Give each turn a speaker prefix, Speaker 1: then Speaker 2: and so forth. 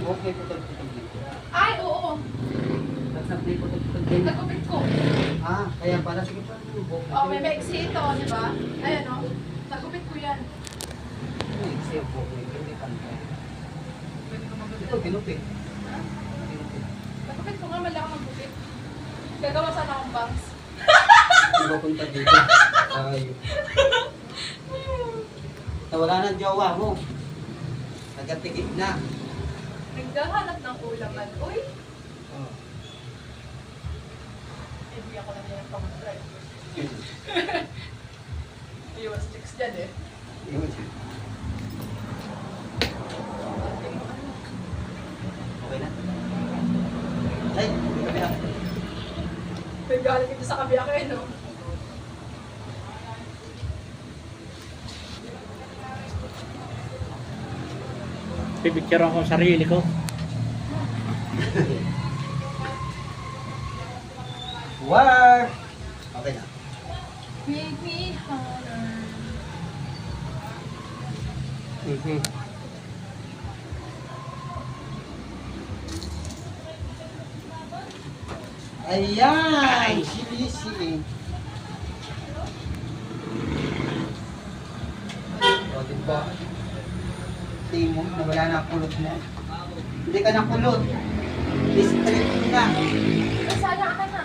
Speaker 1: buhok may putol-putol dito.
Speaker 2: Ay, oo.
Speaker 1: Nagsak may putol-putol dito.
Speaker 2: Nagupit ko.
Speaker 1: Kaya pala, sige pa, buhok.
Speaker 2: Oh, may maiksi ito, di ba? Ayan, oh. Nagupit ko yan.
Speaker 1: Maiksi ang buhok may hindi pantay.
Speaker 2: Pwede ko magupit.
Speaker 1: Ito, kinupit.
Speaker 2: Ha?
Speaker 1: Kinupit.
Speaker 2: Nagupit ko nga, mali ako magupit. Gagawa sana akong bangs.
Speaker 1: Pupunta dito. Tayo. Nawala ng jowa mo. Nagatikit na.
Speaker 2: Naghahanap ng ulaman. Uy!
Speaker 1: Oh.
Speaker 2: Hindi ako na niya ng pang-drive. Iwas chicks dyan eh.
Speaker 1: Yun. Okay na. Ay, kami na.
Speaker 2: May galing ito sa kabiyak eh, no?
Speaker 3: Pipicture ako sa sarili ko.
Speaker 1: Work! Okay na.
Speaker 2: Make me holler.
Speaker 1: Ayan! Sili-sili. O, diba? Tingin mo, nawala na ang kulot mo. Hindi ka na kulot. Districting na.
Speaker 2: Ay, sayang ka na.